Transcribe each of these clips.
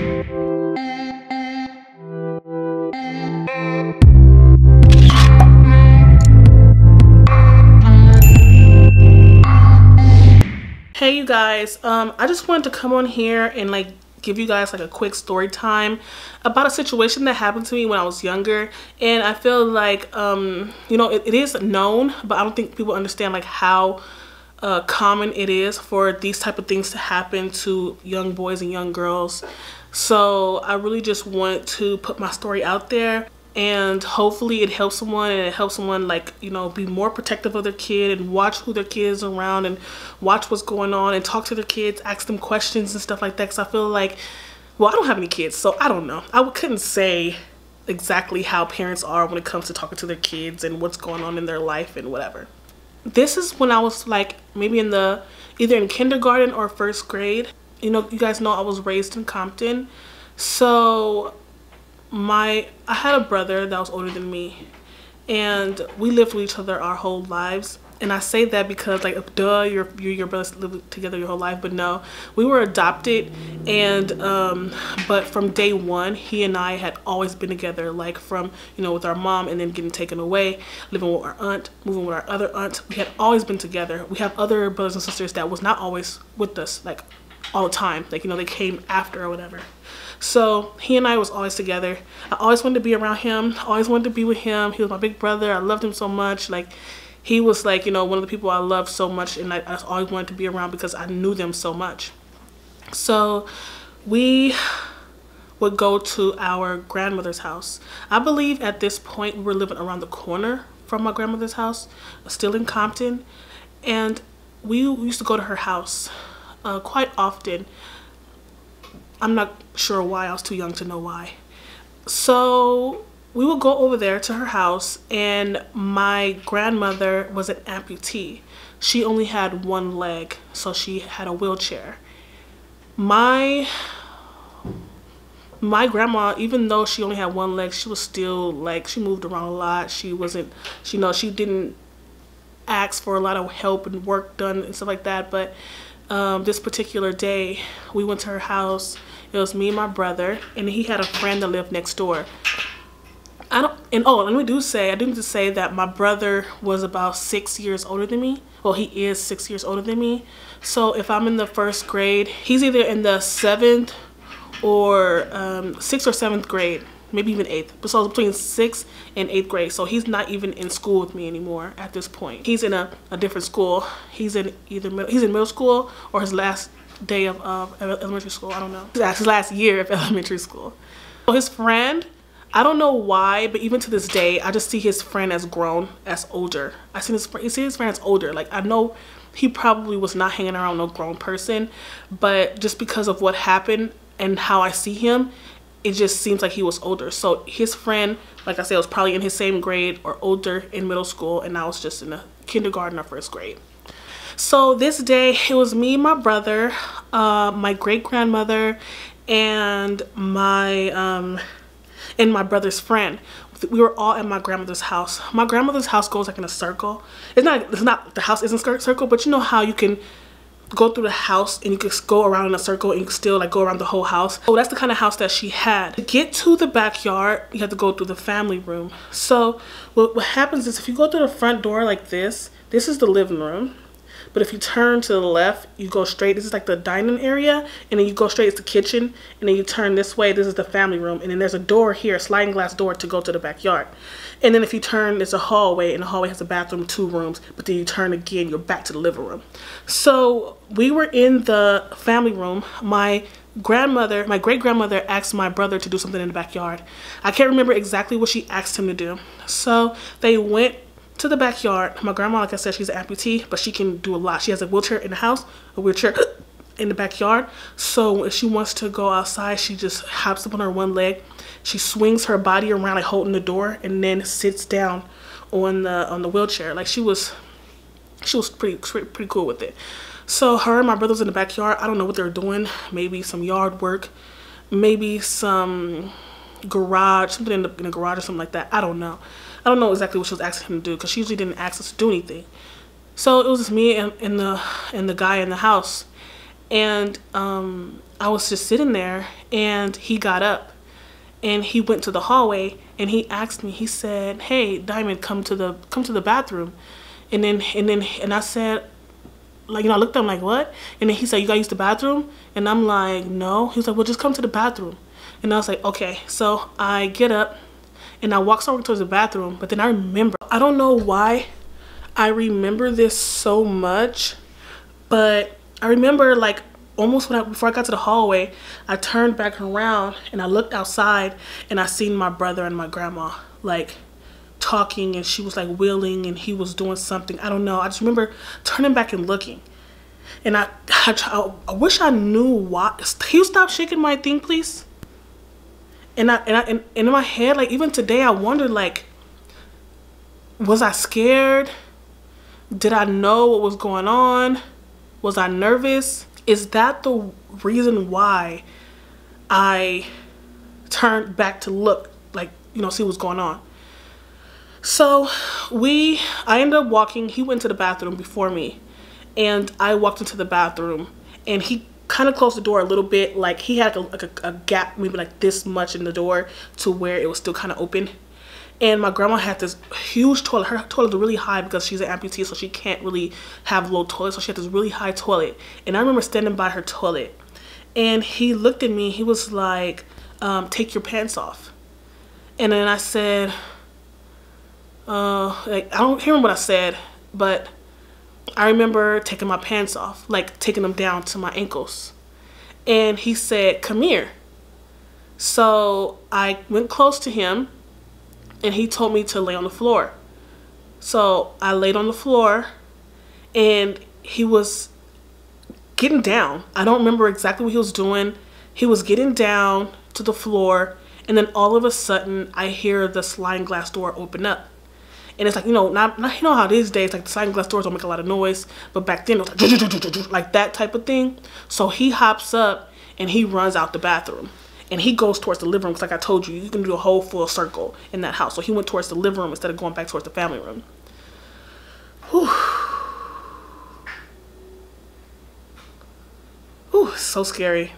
Hey you guys, I just wanted to come on here and like give you guys like a quick story time about a situation that happened to me when I was younger. And I feel like you know, it is known, but I don't think people understand like how common it is for these type of things to happen to young boys and young girls. So I really just want to put my story out there, and hopefully it helps someone, and it helps someone like, you know, be more protective of their kid and watch who their kid is around and watch what's going on and talk to their kids, ask them questions and stuff like that. Because I feel like, well, I don't have any kids, so I don't know. I couldn't say exactly how parents are when it comes to talking to their kids and what's going on in their life and whatever. This is when I was like maybe in the either in kindergarten or first grade. You know, you guys know I was raised in Compton, so I had a brother that was older than me, and we lived with each other our whole lives. And I say that because like, duh, your brothers live together your whole life, but no, we were adopted. And but from day one, he and I had always been together, like from, you know, with our mom and then getting taken away, living with our aunt, moving with our other aunt. We had always been together. We have other brothers and sisters that was not always with us like all the time, like, you know, they came after or whatever. So he and I was always together. I always wanted to be around him. I always wanted to be with him. He was my big brother. I loved him so much. Like, he was like, you know, one of the people I loved so much, and I always wanted to be around because I knew them so much. So we would go to our grandmother's house. I believe at this point we were living around the corner from my grandmother's house, still in Compton, and we used to go to her house quite often. I'm not sure why. I was too young to know why. So we would go over there to her house, and my grandmother was an amputee. She only had one leg, so she had a wheelchair. My grandma, even though she only had one leg, she was still like, she moved around a lot. She wasn't, you know, she didn't ask for a lot of help and work done and stuff like that. But this particular day, we went to her house. It was me and my brother, and he had a friend that lived next door. I do need to say that my brother was about 6 years older than me. Well, he is 6 years older than me. So if I'm in the first grade, he's either in the 7th or 6th or 7th grade, maybe even 8th. So between 6th and 8th grade. So he's not even in school with me anymore at this point. He's in a different school. He's in middle school or his last day of elementary school. I don't know. That's his last year of elementary school. So his friend, I don't know why, but even to this day, I just see his friend as grown, as older. I see his friend as older. Like, I know he probably was not hanging around no grown person, but just because of what happened and how I see him, it just seems like he was older. So his friend, like I said, was probably in his same grade or older in middle school, and I was just in a kindergarten or first grade. So this day, it was me, my brother, my great-grandmother, and my brother's friend. We were all at my grandmother's house. My grandmother's house goes like in a circle. It's not the house isn't a circle, but you know how you can go through the house and you can go around in a circle and you can still like go around the whole house. Oh, that's the kind of house that she had. To get to the backyard, you have to go through the family room. So what happens is, if you go through the front door like this is the living room. But if you turn to the left, you go straight. This is like the dining area, and then you go straight, it's the kitchen, and then you turn this way, this is the family room, and then there's a door here, a sliding glass door to go to the backyard. And then if you turn, there's a hallway, and the hallway has a bathroom, 2 rooms, but then you turn again, you're back to the living room. So we were in the family room. My great-grandmother asked my brother to do something in the backyard. I can't remember exactly what she asked him to do. So they went to the backyard. My grandma, like I said, she's an amputee, but she can do a lot. She has a wheelchair in the house, a wheelchair in the backyard. So if she wants to go outside, she just hops up on her one leg. She swings her body around like holding the door, and then sits down on the wheelchair. Like, she was pretty cool with it. So her and my brother was in the backyard. I don't know what they were doing. Maybe some yard work, maybe some garage, something in the garage or something like that. I don't know. I don't know exactly what she was asking him to do, because she usually didn't ask us to do anything. So it was just me and the guy in the house. And I was just sitting there, and he got up and he went to the hallway, and he asked me, he said, "Hey, Diamond, come to the bathroom." And I said, like, you know, I looked at him like, "What?" And then he said, "You gotta use the bathroom?" And I'm like, "No." He was like, "Well, just come to the bathroom." And I was like, "Okay." So I get up and I walk somewhere towards the bathroom, but then I remember, I don't know why I remember this so much, but I remember, like, almost before I got to the hallway, I turned back around and I looked outside, and I seen my brother and my grandma, like, talking, and she was like wheeling and he was doing something. I don't know. I just remember turning back and looking, and I wish I knew why. Can you stop shaking my thing, please? And in my head, like, even today, I wondered, like, was I scared? Did I know what was going on? Was I nervous? Is that the reason why I turned back to look, like, you know, see what's going on? So I ended up walking. He went to the bathroom before me, and I walked into the bathroom, and he kind of closed the door a little bit. Like, he had a gap, maybe like this much in the door, to where it was still kind of open. And my grandma had this huge toilet. Her toilet was really high because she's an amputee, so she can't really have low toilets. So she had this really high toilet. And I remember standing by her toilet, and he looked at me. He was like, "Take your pants off." And then I said, like, I don't remember what I said, but I remember taking my pants off, like taking them down to my ankles. And he said, "Come here." So I went close to him, and he told me to lay on the floor. So I laid on the floor, and he was getting down. I don't remember exactly what he was doing. He was getting down to the floor, and then all of a sudden I hear the sliding glass door open up. And it's like, you know, not you know how these days, like, the sliding glass doors don't make a lot of noise, but back then it was like that type of thing. So he hops up and he runs out the bathroom. And he goes towards the living room, because like I told you, you can do a whole full circle in that house. So he went towards the living room instead of going back towards the family room. Whew. Whew, so scary.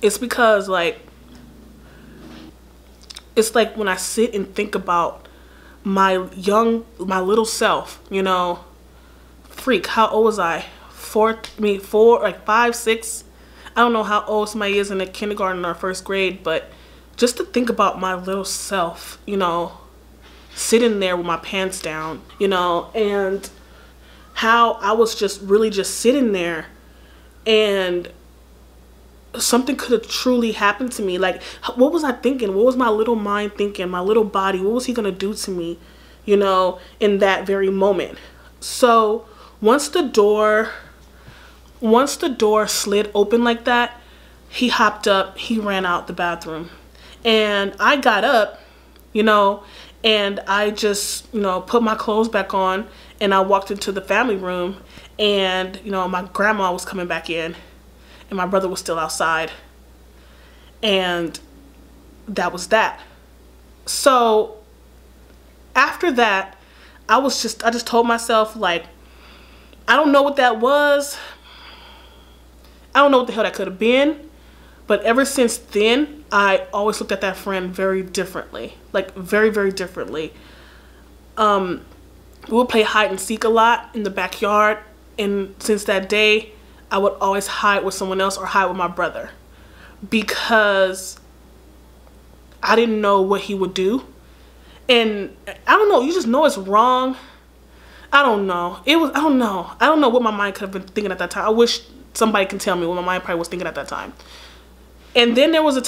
It's because, like, it's like when I sit and think about my little self, you know, freak, how old was I? Like 5, 6. I don't know how old somebody is in the kindergarten or first grade, but just to think about my little self, you know, sitting there with my pants down, you know, and how I was just really just sitting there, and something could have truly happened to me. Like, what was I thinking? What was my little mind thinking? My little body, what was he gonna do to me, you know, in that very moment? So once the door slid open like that, he hopped up, he ran out the bathroom. And I got up, you know, and I just, you know, put my clothes back on, and I walked into the family room, and, you know, my grandma was coming back in, and my brother was still outside. And that was that. So after that, I just told myself, like, I don't know what that was. I don't know what the hell that could have been. But ever since then, I always looked at that friend very differently. Like, very, very differently. We would play hide and seek a lot in the backyard. And since that day, I would always hide with someone else or hide with my brother, because I didn't know what he would do. And I don't know, you just know it's wrong. I don't know. I don't know. I don't know what my mind could have been thinking at that time. I wish somebody can tell me what my mind probably was thinking at that time. And then there was a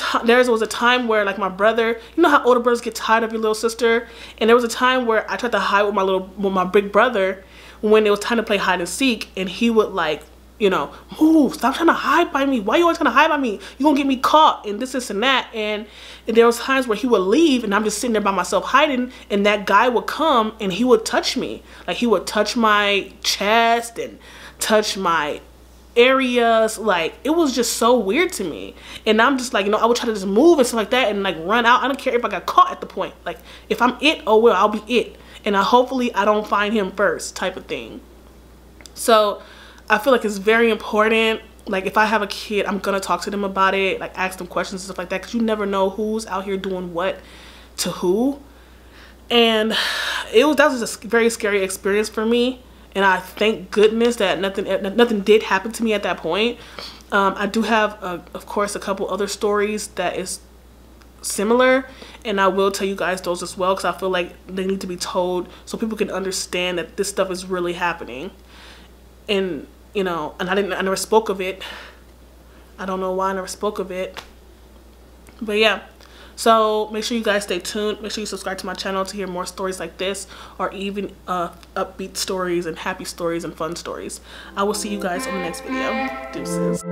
time where, like, my brother, you know how older brothers get tired of your little sister? And there was a time where I tried to hide with my big brother when it was time to play hide and seek, and he would, like, you know, move, stop trying to hide by me. Why you always trying to hide by me? You gonna get me caught, and this and that. And there was times where he would leave, and I'm just sitting there by myself hiding, and that guy would come and he would touch me. Like, he would touch my chest and touch my areas. Like, it was just so weird to me. And I'm just like, you know, I would try to just move and stuff like that and, like, run out. I don't care if I got caught at the point. Like, if I'm it, oh well, I'll be it. And hopefully I don't find him first, type of thing. So I feel like it's very important like if I have a kid, I'm gonna talk to them about it, like ask them questions and stuff like that, because you never know who's out here doing what to who. And that was a very scary experience for me, and I thank goodness that nothing did happen to me at that point. I do have of course a couple other stories that is similar, and I will tell you guys those as well, because I feel like they need to be told so people can understand that this stuff is really happening. And you know, and I never spoke of it. I don't know why I never spoke of it, but yeah. So make sure you guys stay tuned. Make sure you subscribe to my channel to hear more stories like this, or even upbeat stories and happy stories and fun stories. I will see you guys on the next video. Deuces.